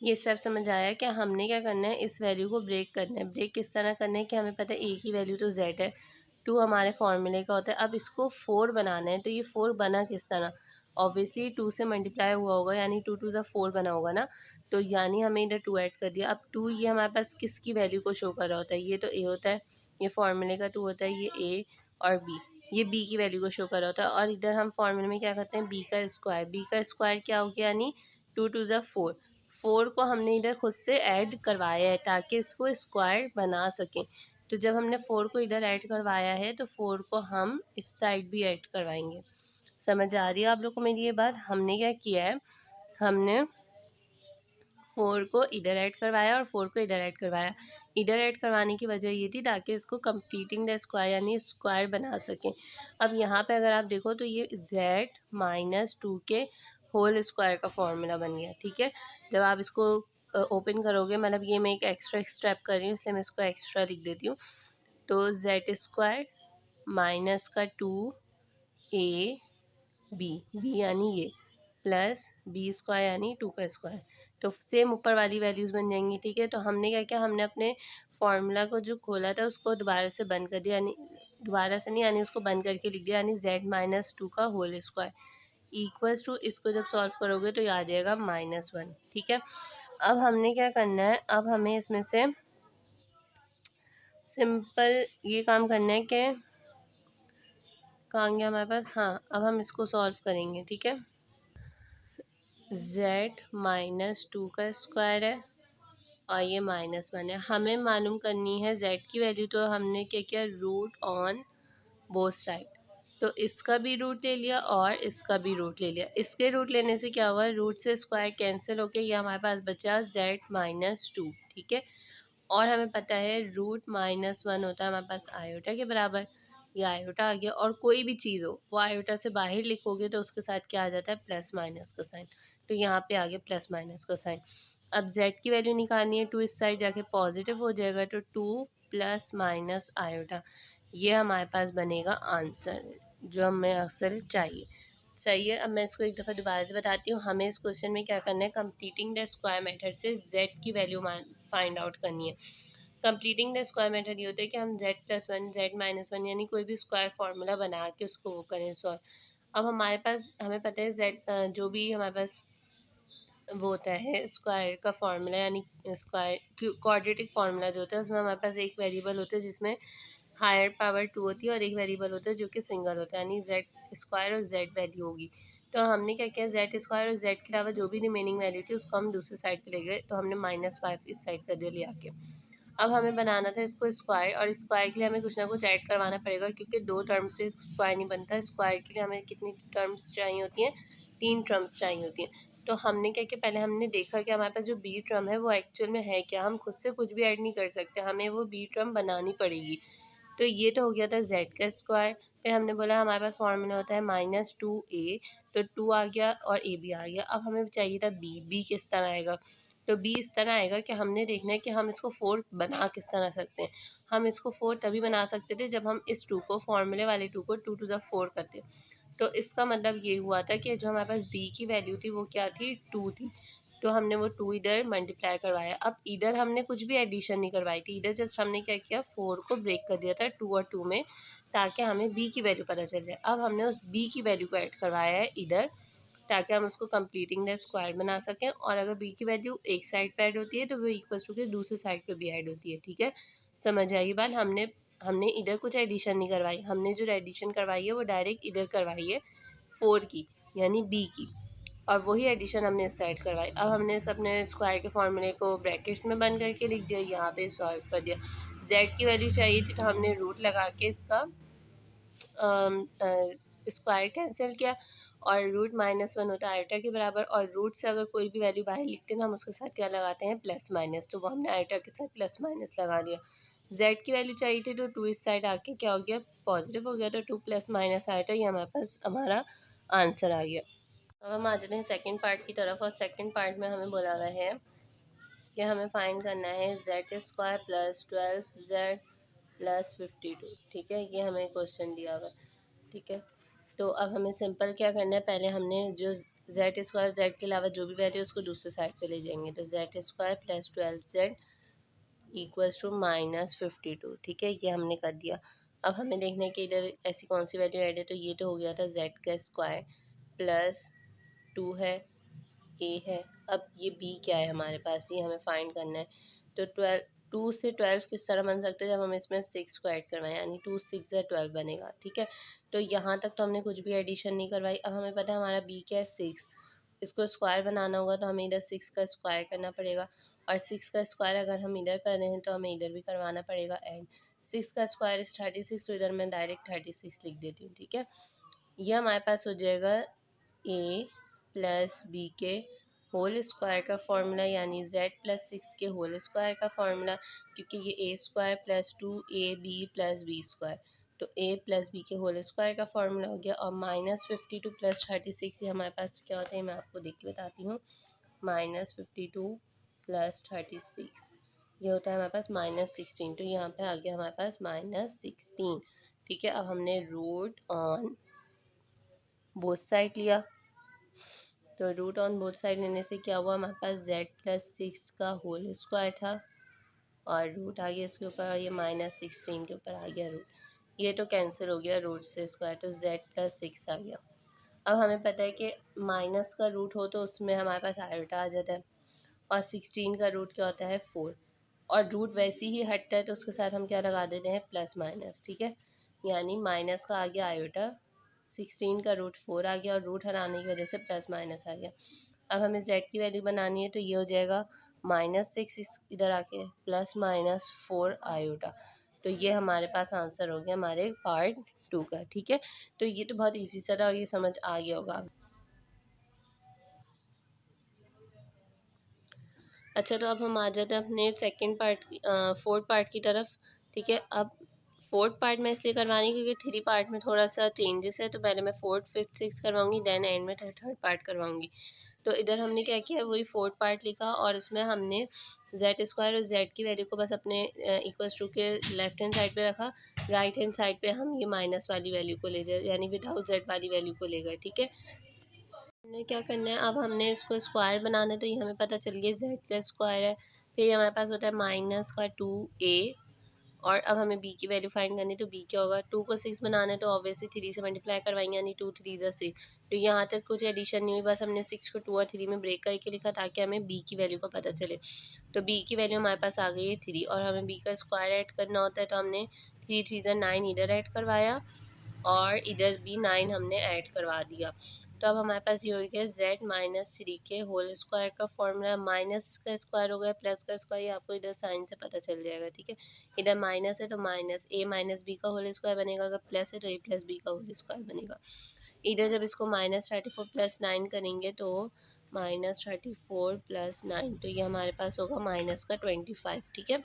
ये स्टेप समझ आया कि हमने क्या करना है, इस वैल्यू को ब्रेक करना है। ब्रेक किस तरह करना है कि हमें पता है a की वैल्यू तो z है, 2 हमारे फॉर्मूले का होता है, अब इसको 4 बनाना है, तो ये 4 बना किस तरह, ऑब्वियसली 2 से मल्टीप्लाई हुआ होगा यानी 2 2 4 बना होगा ना, तो यानी हमें इधर 2 ऐड कर दिया। अब 2 ये हमारे पास किसकी वैल्यू को शो कर रहा होता है, ये तो a होता है, ये फॉर्मूले का 2 होता है, ये a और b, ये b की वैल्यू को शो कर रहा होता है। और इधर हम फॉर्मूले में क्या करते हैं, b का स्क्वायर क्या हो गया, यानी 2 2 4, 4 को हमने इधर खुद से ऐड करवाया है ताकि इसको स्क्वायर बना सकें, तो जब हमने 4 को इधर ऐड करवाया है तो 4 को हम इस साइड भी ऐड करवाएंगे। समझ आ रही है आप लोग को मेरी ये बात। हमने क्या किया है, हमने 4 को इधर ऐड करवाया और 4 को इधर ऐड करवाया। इधर ऐड करवाने की वजह ये थी ताकि इसको कंप्लीटिंग द स्क्वायर यानी स्क्वायर बना सकें। अब यहाँ पे अगर आप देखो तो ये z-2 के होल स्क्वायर का फॉर्मूला बन गया, ठीक है। जब आप इसको ओपन करोगे, मतलब ये मैं एक एक्स्ट्रा स्टेप कर रही हूँ इसलिए मैं इसको एक्स्ट्रा लिख देती हूँ, तो z² माइनस का 2 a b, b यानी ये प्लस बी स्क्वायर यानी 2 का स्क्वायर। तो सेम ऊपर वाली वैल्यूज़ बन जाएंगी। ठीक है, तो हमने क्या किया, हमने अपने फॉर्मूला को जो खोला था उसको दोबारा से बंद कर दिया, यानी दोबारा से नहीं, यानी उसको बंद करके लिख दिया, यानी z-2 का होल स्क्वायर इक्वल्स टू, इसको जब सॉल्व करोगे तो ये आ जाएगा -1। ठीक है, अब हमने क्या करना है, अब हमें इसमें से सिंपल ये काम करना है कि कहाँ गया हमारे पास, हाँ अब हम इसको सॉल्व करेंगे। ठीक है, z-2 का स्क्वायर है और ये -1 है। हमें मालूम करनी है z की वैल्यू, तो हमने क्या किया, रूट ऑन बोथ साइड, तो इसका भी रूट ले लिया और इसका भी रूट ले लिया। इसके रूट लेने से क्या हुआ, रूट से स्क्वायर कैंसिल होके ये हमारे पास बचा z-2। ठीक है, और हमें पता है √-1 होता है हमारे पास आयोटा के बराबर, ये आयोटा आ गया। और कोई भी चीज़ हो वो आयोटा से बाहर लिखोगे तो उसके साथ क्या आ जाता है, प्लस माइनस का साइन, तो यहाँ पे आ गया प्लस माइनस का साइन। अब z की वैल्यू निकालनी है, 2 इस साइड जाके पॉजिटिव हो जाएगा, तो 2 प्लस माइनस आयोटा, ये हमारे पास बनेगा आंसर जो हमें अक्सर चाहिए। सही है, अब मैं इसको एक दफ़ा दोबारा से बताती हूँ। हमें इस क्वेश्चन में क्या करना है, कंप्लीटिंग द स्क्वायर मेथड से z की वैल्यू फाइंड आउट करनी है। कंप्लीटिंग द स्क्वायर मेथड ये होता है कि हम z+1 z-1 यानी कोई भी स्क्वायर फार्मूला बना के उसको वो करें सॉल्व। अब हमारे पास, हमें पता है z जो भी हमारे पास वो होता है स्क्वायर का फार्मूला, यानी स्क्वायर क्वाड्रेटिक फार्मूला जो होता है उसमें हमारे पास एक वेरिएबल होता है जिसमें हायर पावर 2 होती है और एक वेरिएबल होता है जो कि सिंगल होता है, यानी z स्क्वायर और z वैल्यू होगी। तो हमने क्या किया, z स्क्वायर और z के अलावा जो भी रिमेनिंग वैल्यू थी उसको हम दूसरी साइड पे ले गए, तो हमने -5 इस साइड कर दिया ले आके। अब हमें बनाना था इसको स्क्वायर, और स्क्वायर के लिए हमें कुछ ना कुछ ऐड करवाना पड़ेगा, क्योंकि 2 टर्म से स्क्वायर नहीं बनता। स्क्वायर के लिए हमें कितनी टर्म्स चाहिए होती हैं, 3 टर्म्स चाहिए होती हैं। तो हमने क्या किया, पहले हमने देखा कि हमारे पास जो बी टर्म है वो एक्चुअल में है क्या। हम खुद से कुछ भी ऐड नहीं कर सकते, हमें वो बी टर्म बनानी पड़ेगी। तो ये तो हो गया था z का स्क्वायर। फिर हमने बोला हमारे पास फॉर्मूला होता है -2a, तो 2 आ गया और a भी आ गया। अब हमें चाहिए था b किस तरह आएगा, तो b इस तरह आएगा कि हमने देखना है कि हम इसको 4 बना किस तरह सकते हैं। हम इसको 4 तभी बना सकते थे जब हम इस 2 को, फॉर्मूले वाले 2 को 2 to the 4 करते। तो इसका मतलब ये हुआ था कि जो हमारे पास b की वैल्यू थी वो क्या थी, 2 थी। तो हमने वो 2 इधर मल्टीप्लाई करवाया। अब इधर हमने कुछ भी एडिशन नहीं करवाई थी, इधर जस्ट हमने क्या किया, 4 को ब्रेक कर दिया था 2 और 2 में, ताकि हमें b की वैल्यू पता चल जाए। अब हमने उस b की वैल्यू को ऐड करवाया है इधर, ताकि हम उसको कंप्लीटिंग द स्क्वायर बना सकें। और अगर b की वैल्यू एक साइड पे ऐड होती है तो वो इक्वल टू के दूसरी साइड पे भी ऐड होती है। ठीक है, समझ आई बात। हमने हमने इधर कुछ एडिशन नहीं करवाई, हमने जो एडिशन करवाई है वो डायरेक्ट इधर करवाई है 4 की, यानी b की, और वही एडिशन हमने इस साइड करवाई। अब हमने इस अपने स्क्वायर के फॉर्मूले को ब्रैकेट्स में बंद करके लिख दिया, यहाँ पे सॉल्व कर दिया। z की वैल्यू चाहिए थी तो हमने रूट लगा के इसका स्क्वायर कैंसिल किया, और √-1 होता है आयोटा के बराबर, और रूट से अगर कोई भी वैल्यू बाहर लिखते हैं तो हम उसके साथ क्या लगाते हैं, प्लस माइनस, तो वो हमने आयोटा के साथ प्लस माइनस लगा दिया। z की वैल्यू चाहिए थी तो 2 इस साइड आके क्या हो गया, पॉजिटिव हो गया, तो 2 प्लस माइनस आयोटा, ये हमारे पास हमारा आंसर आ गया। अब हम आ जाते हैं सेकंड पार्ट की तरफ, और सेकंड पार्ट में हमें बोला हुआ है कि हमें फाइंड करना है z² प्लस 12z प्लस 52। ठीक है, ये हमें क्वेश्चन दिया हुआ है। ठीक है, तो अब हमें सिंपल क्या करना है, पहले हमने जो z² z के अलावा जो भी वैल्यू उसको दूसरे साइड पे ले जाएंगे, तो z² plus 12z equals to -52। ठीक है, ये हमने कर दिया। अब हमें देखना है कि इधर ऐसी कौन सी वैल्यू ऐड है, तो ये तो हो गया था z का स्क्वायर प्लस 2 है, ए है। अब ये बी क्या है हमारे पास, ये हमें फाइंड करना है। तो 2 से 12 किस तरह बन सकते हैं, जब हम इसमें 6 को ऐड करवाएं, यानी 2 6 या 12 बनेगा। ठीक है, तो यहाँ तक तो हमने कुछ भी एडिशन नहीं करवाई। अब हमें पता है हमारा बी क्या है, 6। इसको स्क्वायर बनाना होगा तो हमें इधर 6 का स्क्वायर करना पड़ेगा, और 6 का स्क्वायर अगर हम इधर कर रहे हैं तो हमें इधर भी करवाना पड़ेगा। एंड 6 का स्क्वायर इस 36, तो इधर मैं डायरेक्ट 36 लिख देती हूँ। ठीक है, ये हमारे पास हो जाएगा ए प्लस बी के होल स्क्वायर का फार्मूला, यानी z प्लस 6 के होल स्क्वायर का फार्मूला, क्योंकि ये ए स्क्वायर प्लस 2ab प्लस बी स्क्वायर, तो a प्लस बी के होल स्क्वायर का फार्मूला हो गया। और -52 प्लस 36, ये हमारे पास क्या होता है, मैं आपको देख के बताती हूँ। -52 प्लस 36 ये होता है हमारे पास -16, तो यहाँ पे आ गया हमारे पास -16। ठीक है, अब हमने रूट ऑन बोथ साइड लिया, तो रूट ऑन बोथ साइड लेने से क्या हुआ, हमारे पास z+6 का होल स्क्वायर था और रूट आ गया इसके ऊपर और ये -16 के ऊपर आ गया रूट। ये तो कैंसिल हो गया रूट से स्क्वायर, तो z+6 आ गया। अब हमें पता है कि माइनस का रूट हो तो उसमें हमारे पास आयोटा आ जाता है और 16 का रूट क्या होता है 4, और रूट वैसे ही हटता है तो उसके साथ हम क्या लगा देते हैं प्लस माइनस, ठीक है। यानी माइनस का आ गया आयोटा, 16 का रूट 4 आ गया और रूट हटाने की वजह से प्लस माइनस आ गया। अब हमें z की वैल्यू बनानी है तो ये हो जाएगा -6 इधर आके +-4 आयोटा। तो ये हमारे पास आंसर हो गया हमारे पार्ट 2 का, ठीक है। तो ये तो बहुत ईजी सा था और ये समझ आ गया होगा। अच्छा, तो अब हम आ जाते हैं अपने सेकंड पार्ट की फोर्थ पार्ट की तरफ, ठीक है। अब फोर्थ पार्ट में इसलिए करवानी क्योंकि थ्री पार्ट में थोड़ा सा चेंजेस है, तो पहले मैं फोर्थ फिफ्थ सिक्स करवाऊंगी, देन एंड में थर्ड पार्ट करवाऊंगी। तो इधर हमने क्या किया, वही फोर्थ पार्ट लिखा और उसमें हमने जेड स्क्वायर और जेड की वैल्यू को बस अपने इक्वल्स टू के लेफ्ट हैंड साइड पे रखा, राइट हैंड साइड पे हम ये माइनस वाली वैल्यू को ले जाए, यानी विदाउट जेड वाली वैल्यू को ले गए, ठीक है। हमने क्या करना है, अब हमने इसको स्क्वायर बनाना है, तो ये हमें पता चल गया जेड का स्क्वायर है। फिर हमारे पास होता है -2a, और अब हमें b की वैल्यू फाइंड करनी है, तो b क्या होगा, 2 को 6 बनाना है तो ऑब्वियसली 3 से मल्टीप्लाई करवाएंगे, यानी 2 3 ज़ा 6। तो यहाँ तक कुछ एडिशन नहीं हुई, बस हमने 6 को 2 और 3 में ब्रेक करके लिखा ताकि हमें b की वैल्यू का पता चले। तो b की वैल्यू हमारे पास आ गई है 3, और हमें b का स्क्वायर ऐड करना होता है, तो हमने 3 3 ज़ा 9 इधर ऐड करवाया और इधर भी 9 हमने ऐड करवा दिया। तो अब हमारे पास ये हो गया z-3 के होल स्क्वायर का फॉर्मूला, माइनस का स्क्वायर हो गया प्लस का स्क्वायर, ये आपको इधर साइन से पता चल जाएगा, ठीक है। इधर माइनस है तो माइनस a माइनस बी का होल स्क्वायर बनेगा, अगर प्लस है तो a प्लस बी का होल स्क्वायर बनेगा। इधर जब इसको -34 + 9 करेंगे तो -34 + 9, तो ये हमारे पास होगा -25, ठीक है।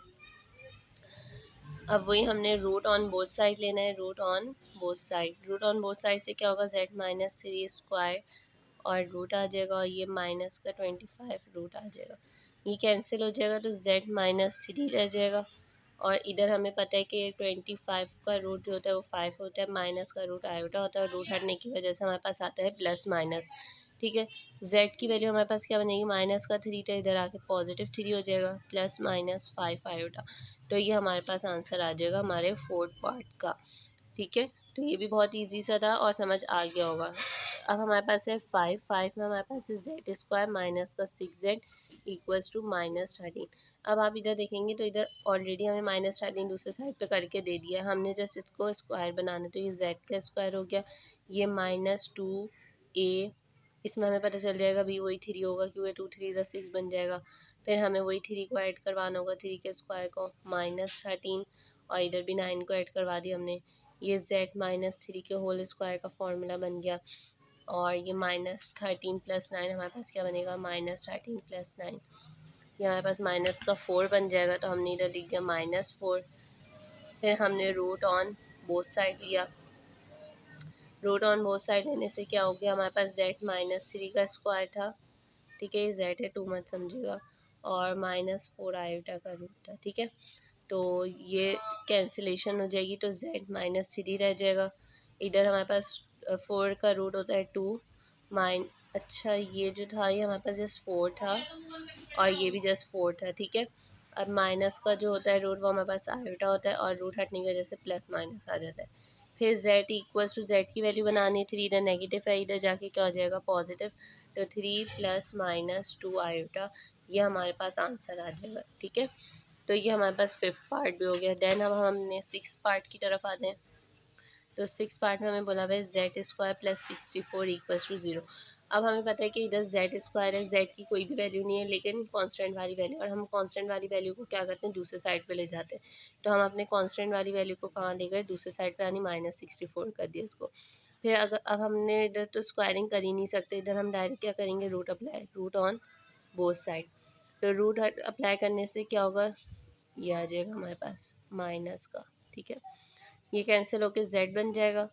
अब वही हमने रूट ऑन बोथ साइड लेना है, root on both side. Root on both side से क्या होगा, z-3 स्क्वायर और रूट आ जाएगा, और ये -25 रूट आ जाएगा, ये कैंसिल हो जाएगा तो z-3 रह जाएगा। और इधर हमें पता है कि 25 का रूट जो होता है वो 5 होता है, माइनस का रूट आयोटा होता है, और रूट हटने की वजह से हमारे पास आता है प्लस माइनस, ठीक है। z की वैल्यू हमारे पास क्या बनेगी, माइनस का 3 था, इधर आके +3 हो जाएगा, +-5 आयोटा। तो ये हमारे पास आंसर आ जाएगा हमारे फोर्थ पार्ट का, ठीक है। तो ये भी बहुत ईजी सा था और समझ आ गया होगा। अब हमारे पास है 5 में हमारे पास है जेड स्क्वायर माइनस का 6z इक्वल्स टू -13। अब आप इधर देखेंगे तो इधर ऑलरेडी हमें -13 दूसरे साइड पे करके दे दिया है, हमने जस्ट इसको स्क्वायर बनाना है, तो ये z का स्क्वायर हो गया, ये -2a, इसमें हमें पता चल जाएगा भी वही 3 होगा क्योंकि 2 3 ज़ा 6 बन जाएगा। फिर हमें वही 3 को ऐड करवाना होगा, 3 के स्क्वायर को -13, और इधर भी 9 को ऐड करवा दिया हमने, ये z-3 के होल स्क्वायर का फॉर्मूला बन गया। और ये -13 + 9 हमारे पास क्या बनेगा, -13 + 9, ये हमारे पास माइनस का 4 बन जाएगा, तो हमने इधर लिख दिया -4। फिर हमने रूट ऑन बोथ साइड लिया, रूट ऑन बोथ साइड लेने से क्या हो गया, हमारे पास z-3 का स्क्वायर था, ठीक है, ये z है 2 मत समझिएगा, और -4 आयोटा का रूट था, ठीक है। तो ये कैंसिलेशन हो जाएगी तो z-3 रह जाएगा। इधर हमारे पास 4 का रूट होता है 2 माइन, अच्छा ये जो था ये हमारे पास जस्ट 4 था और ये भी जस्ट 4 था, ठीक है। अब माइनस का जो होता है रूट वो हमारे पास आयोटा होता है, और रूट हटने की वजह से प्लस माइनस आ जाता है। फिर z इक्वल्स टू z की वैल्यू बनानी है, 3 इधर नेगेटिव है, इधर जाके क्या हो जाएगा पॉजिटिव, तो 3 + -2 आयोटा, ये हमारे पास आंसर आ जाएगा, ठीक है। तो ये हमारे पास फिफ्थ पार्ट भी हो गया। देन अब हमने सिक्स पार्ट की तरफ आते हैं, तो सिक्स पार्ट में हमें बोला हुआ है z² + 64 = 0। अब हमें पता है कि इधर z² है, z की कोई भी वैल्यू नहीं है लेकिन कांस्टेंट वाली वैल्यू, और हम कांस्टेंट वाली वैल्यू को क्या करते हैं दूसरे साइड पे ले जाते हैं। तो हम अपने कांस्टेंट वाली वैल्यू को कहाँ ले गए, दूसरे साइड पे, यानी -64 कर दिया इसको। फिर अगर अब हमने इधर तो स्क्वायरिंग कर ही नहीं सकते, इधर हम डायरेक्ट क्या करेंगे, root apply, root on both side. तो रूट अप्लाई करने से क्या होगा, ये आ जाएगा हमारे पास माइनस का, ठीक है, ये कैंसिल होकर z बन जाएगा,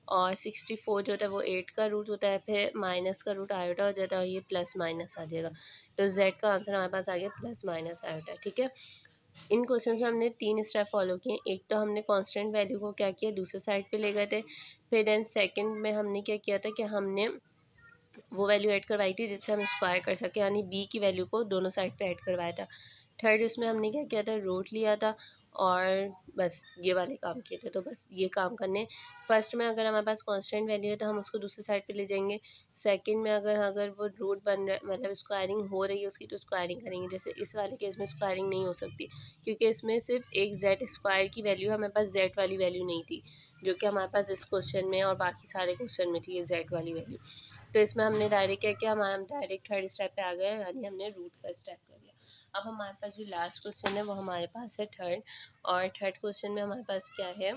और 64 जो होता है वो 8 का रूट होता है, फिर माइनस का रूट आयोटा हो जाता है, और ये प्लस माइनस आ जाएगा। तो z का आंसर हमारे पास आ गया प्लस माइनस आयोटा, ठीक है। इन क्वेश्चन में हमने 3 स्टेप फॉलो किए, एक तो हमने कांस्टेंट वैल्यू को क्या किया दूसरे साइड पे ले गए थे, फिर देन सेकंड में हमने क्या किया था कि हमने वो वैल्यू ऐड करवाई थी जिससे हम स्क्वायर कर सकें, यानी बी की वैल्यू को दोनों साइड पे ऐड करवाया था। थर्ड उसमें हमने क्या किया था, रूट लिया था और बस ये वाले काम किए थे। तो बस ये काम करने, फर्स्ट में अगर हमारे पास कांस्टेंट वैल्यू है तो हम उसको दूसरी साइड पे ले जाएंगे। सेकंड में अगर अगर वो रूट बन रहा है, मतलब स्क्वायरिंग हो रही है उसकी, तो स्क्वायरिंग करेंगे। जैसे इस वाले केस में स्क्वायरिंग नहीं हो सकती क्योंकि इसमें सिर्फ एक जेड स्क्वायर की वैल्यू है, हमारे पास जेड वाली वैल्यू नहीं थी जो कि हमारे पास इस क्वेश्चन में और बाकी सारे क्वेश्चन में थी, ये जेड वाली वैल्यू। तो इसमें हमने डायरेक्ट क्या किया, हम डायरेक्ट थर्ड स्टेप पे आ गए, यानी हमने रूट का स्टेप कर लिया। अब हमारे पास जो लास्ट क्वेश्चन है वो हमारे पास है थर्ड, और थर्ड क्वेश्चन में हमारे पास क्या है,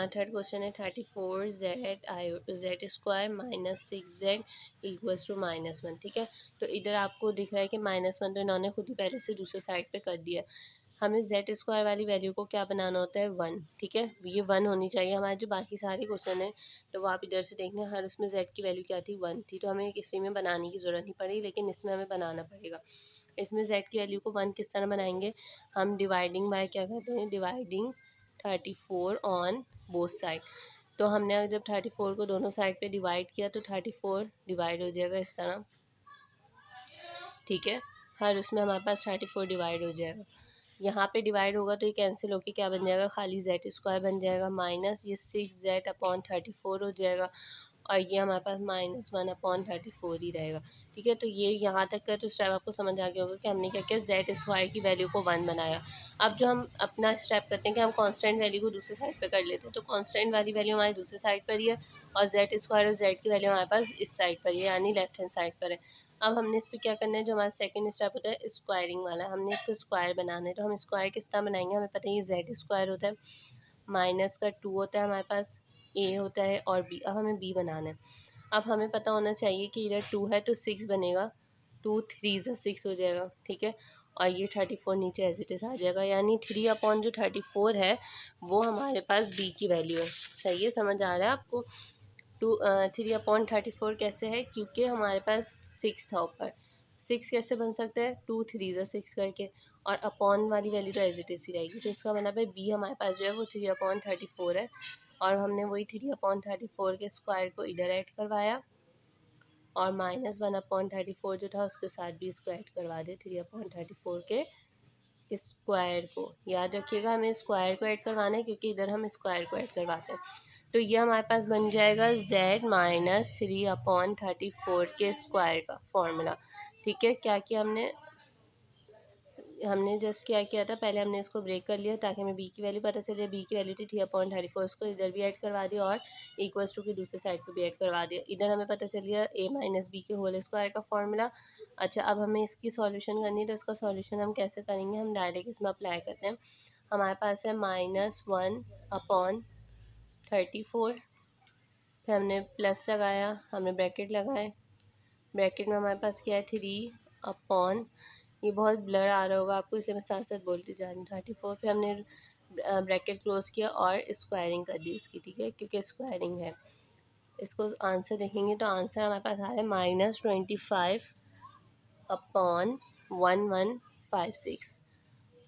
थर्ड क्वेश्चन है 34z minus 6z equals to -1। ठीक है, तो इधर आपको दिख रहा है कि -1 तो इन्होंने खुद ही पहले से दूसरे साइड पे कर दिया। हमें जेड स्क्वायर वाली वैल्यू को क्या बनाना होता है, 1। ठीक है, ये 1 होनी चाहिए। हमारे जो बाकी सारे क्वेश्चन है तो वो आप इधर से देखना, हर उसमें जेड की वैल्यू क्या थी, 1 थी। तो हमें किसी में बनाने की ज़रूरत नहीं पड़ी, लेकिन इसमें हमें बनाना पड़ेगा। इसमें जेड की वैल्यू को 1 किस तरह बनाएंगे, हम डिवाइडिंग बाय क्या करते हैं, डिवाइडिंग 34 ऑन बोथ साइड। तो हमने जब 34 को दोनों साइड पे डिवाइड किया तो 34 डिवाइड हो जाएगा इस तरह। ठीक है, हर उसमें हमारे पास 34 डिवाइड हो जाएगा। यहाँ पे डिवाइड होगा तो ये कैंसिल होकर क्या बन जाएगा, खाली जेड स्क्वायर बन जाएगा, माइनस ये 6z/34 हो जाएगा, और ये हमारे पास -1/34 ही रहेगा। ठीक है, तो ये यहाँ तक का तो स्टेप आपको समझ आ गया होगा कि हमने क्या किया, जेड स्क्वायर की वैल्यू को 1 बनाया। अब जो हम अपना स्टेप करते हैं कि हम कांस्टेंट वैल्यू को दूसरी साइड पे कर लेते हैं, तो कांस्टेंट वाली वैल्यू हमारी दूसरी साइड पर ही है और जेड स्क्वायर और जेड की वैल्यू हमारे पास इस साइड पर ही है, यानी लेफ्ट हैंड साइड पर है। अब हमने इस पर क्या करना है, जो हमारा सेकंड स्टेप होता है स्क्वायरिंग वाला, हमने इसको स्क्वायर बनाना है। तो हम स्क्वायर किस तरह बनाएंगे, हमें पता है ये जेड स्क्वायर होता है, माइनस का 2 होता है हमारे पास, ए होता है और बी। अब हमें बी बनाना है। अब हमें पता होना चाहिए कि इधर 2 है तो 6 बनेगा, 2 3 ज़ा 6 हो जाएगा। ठीक है, और ये 34 नीचे एज इट इज़ आ जाएगा, यानी 3 जो 34 है वो हमारे पास बी की वैल्यू है। सही है, समझ आ रहा है आपको। 3/34 कैसे है, क्योंकि हमारे पास 6 था ऊपर, 6 कैसे बन सकता है, 2 3 ज़ा 6 करके, और अपॉन वाली वैल्यू तो एज इट इज़ ही रहेगी। तो इसका मतलब है बी हमारे पास जो है वो 3/34 है, और हमने वही 3/34 के स्क्वायर को इधर ऐड करवाया, और -1/34 जो था उसके साथ भी इसको ऐड करवा दे, 3/34 के स्क्वायर को। याद रखिएगा हमें स्क्वायर को ऐड करवाना है क्योंकि इधर हम स्क्वायर को ऐड करवाते हैं। तो ये हमारे पास बन जाएगा z -3/34 के स्क्वायर का फॉर्मूला। ठीक है, क्या किया हमने जस्ट क्या किया था, पहले हमने इसको ब्रेक कर लिया ताकि हमें बी की वैल्यू पता चले। बी की वैल्यू थी 3/34, उसको इधर भी ऐड करवा दिया और इक्वल्स टू की दूसरी साइड पे भी ऐड करवा दिया। इधर हमें पता चल गया a माइनस बी के होल स्क्वायर का फॉर्मूला। अच्छा, अब हमें इसकी सॉल्यूशन करनी है, तो इसका सॉल्यूशन हम कैसे करेंगे, हम डायरेक्ट इसमें अप्लाई करते हैं। हमारे पास है -1/34, फिर हमने प्लस लगाया, हमने ब्रैकेट लगाए, ब्रैकेट में हमारे पास क्या है 3 ये बहुत ब्लर आ रहा होगा आपको इसलिए मैं साथ साथ बोलती जा रही हूँ, 34। फिर हमने ब्रैकेट क्लोज किया और स्क्वायरिंग कर दी इसकी। ठीक है, क्योंकि स्क्वायरिंग है। इसको आंसर देखेंगे तो आंसर हमारे पास आ रहा है -25/1156,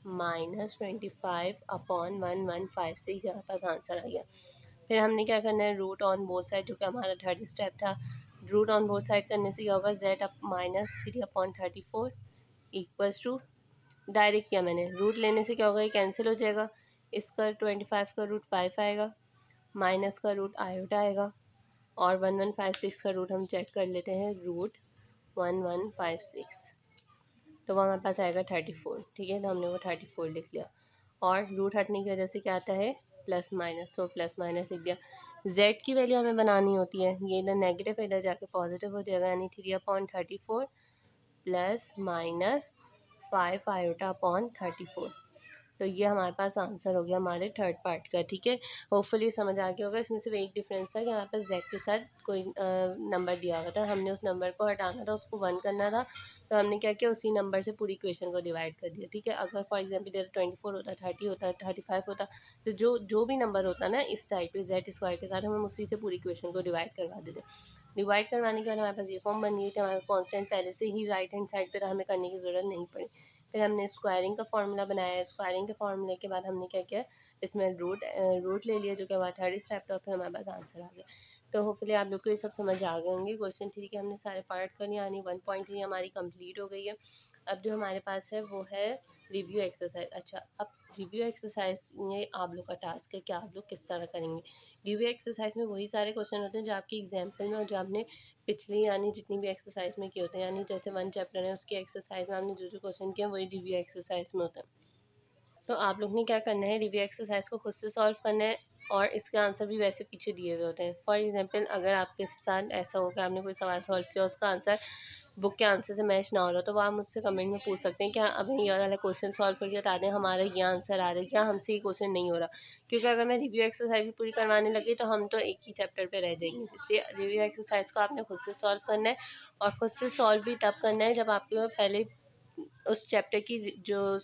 -25/1156 हमारे पास आंसर आ गया। फिर हमने क्या करना है, रूट ऑन बोथ साइड, जो कि हमारा थर्ड स्टेप था। रूट ऑन बोथ साइड करने से क्या होगा, z -3/34 इक्वल्स टू, डायरेक्ट किया मैंने, रूट लेने से क्या होगा, ये कैंसिल हो जाएगा। इसका 25 का रूट 5 आएगा, माइनस का रूट आयोटा आएगा, और 1156 का रूट हम चेक कर लेते हैं, रूट 1156, तो वो हमारे पास आएगा 34। ठीक है, तो हमने वो 34 लिख लिया, और रूट हटने की वजह से क्या आता है, प्लस माइनस, तो प्लस माइनस लिख दिया। z की वैल्यू हमें बनानी होती है, ये इधर नेगेटिव है, इधर जाके पॉजिटिव हो जाएगा, यानी 3/34 प्लस माइनस 5 आयोटा/34। तो ये हमारे पास आंसर हो गया हमारे थर्ड पार्ट का। ठीक है, होपफुली समझ आ गया होगा। इसमें सिर्फ एक डिफरेंस था कि हमारे पास जेड के साथ कोई नंबर दिया हुआ था, हमने उस नंबर को हटाना था, उसको 1 करना था, तो हमने क्या किया, उसी नंबर से पूरी इक्वेशन को डिवाइड कर दिया। ठीक है, अगर फॉर एग्जाम्पल इधर 24 होता, 30 होता, 35 होता, तो जो जो भी नंबर होता ना इस साइड पे जेड स्क्वायर के साथ, हम उसी से पूरी इक्वेशन को डिवाइड करवा देते। डिवाइड करवाने के बाद हमारे पास ये फॉर्म बन गई थी, हमारा कॉन्स्टेंट पहले से ही राइट हैंड साइड पे था, हमें करने की ज़रूरत नहीं पड़ी। फिर हमने स्क्वायरिंग का फार्मूला बनाया, स्क्वायरिंग के फार्मूले के बाद हमने क्या किया, इसमें रूट ले लिया, जो कि हमारा थर्ड स्टेप था, फिर हमारे पास आंसर आ गया। तो होपफुली आप लोग को ये सब समझ आ गए होंगे। क्वेश्चन 3 के हमने सारे पार्ट कर लिए, यानी 1.3 हमारी कंप्लीट हो गई है। अब जो हमारे पास है वो है रिव्यू एक्सरसाइज। अच्छा, अब रिव्यू एक्सरसाइज ये आप लोग का टास्क है कि आप लोग किस तरह करेंगे। रिव्यू एक्सरसाइज में वही सारे क्वेश्चन होते हैं जो आपकी एग्जाम्पल में और जो आपने पिछली यानी जितनी भी एक्सरसाइज में किए होते हैं, यानी जैसे 1 चैप्टर है उसकी एक्सरसाइज में आपने जो जो क्वेश्चन किए वही रिव्यू एक्सरसाइज में होता है। तो आप लोग ने क्या करना है, रिव्यू एक्सरसाइज को खुद से सॉल्व करना है और इसके आंसर भी वैसे पीछे दिए हुए होते हैं। फॉर एग्जांपल अगर आपके साथ ऐसा हो कि आपने कोई सवाल सॉल्व किया, उसका आंसर बुक के आंसर से मैच ना हो रहा, तो वो आप मुझसे कमेंट में पूछ सकते हैं कि अभी ये वाला क्वेश्चन सॉल्व करके बता दें हमारा ये आंसर आ रहा है या हमसे ये क्वेश्चन नहीं हो रहा। क्योंकि अगर मैं रिव्यू एक्सरसाइज भी पूरी करवाने लगी तो हम तो एक ही चैप्टर पे रह जाएंगे। इसलिए रिव्यू एक्सरसाइज को आपने खुद से सॉल्व करना है, और खुद से सॉल्व भी तब करना है जब आपके पहले उस चैप्टर की जो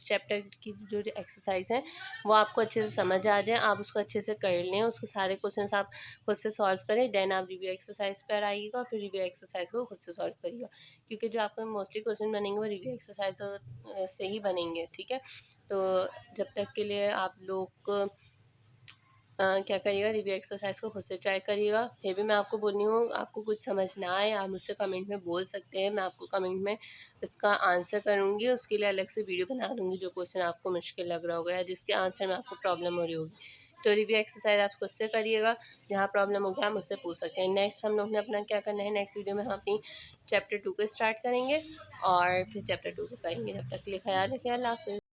एक्सरसाइज है वो आपको अच्छे से समझ आ जाए, आप उसको अच्छे से कर लें, उसके सारे क्वेश्चंस आप खुद से सॉल्व करें, देन आप रिव्यू एक्सरसाइज पर आइएगा और फिर रिव्यू एक्सरसाइज को खुद से सॉल्व करिएगा। क्योंकि जो आपके मोस्टली क्वेश्चन बनेंगे वो रिव्यू एक्सरसाइज से ही बनेंगे, ठीक है। तो जब तक के लिए आप लोग क्या करिएगा, रिव्यू एक्सरसाइज को खुद से ट्राई करिएगा। फिर भी मैं आपको बोल रही हूँ, आपको कुछ समझ ना आए आप मुझसे कमेंट में बोल सकते हैं, मैं आपको कमेंट में इसका आंसर करूँगी, उसके लिए अलग से वीडियो बना दूँगी जो क्वेश्चन आपको मुश्किल लग रहा होगा या जिसके आंसर में आपको प्रॉब्लम हो रही होगी। तो रिव्यू एक्सरसाइज आप खुद से करिएगा, जहाँ प्रॉब्लम होगी आप मुझसे पूछ सकते हैं। नेक्स्ट हम लोग ने अपना क्या करना है, नेक्स्ट वीडियो में हम अपनी चैप्टर 2 को स्टार्ट करेंगे और फिर चैप्टर 2 को करेंगे। जब तक के लिए ख्याल रखिए, अल्लाह हाफिज़।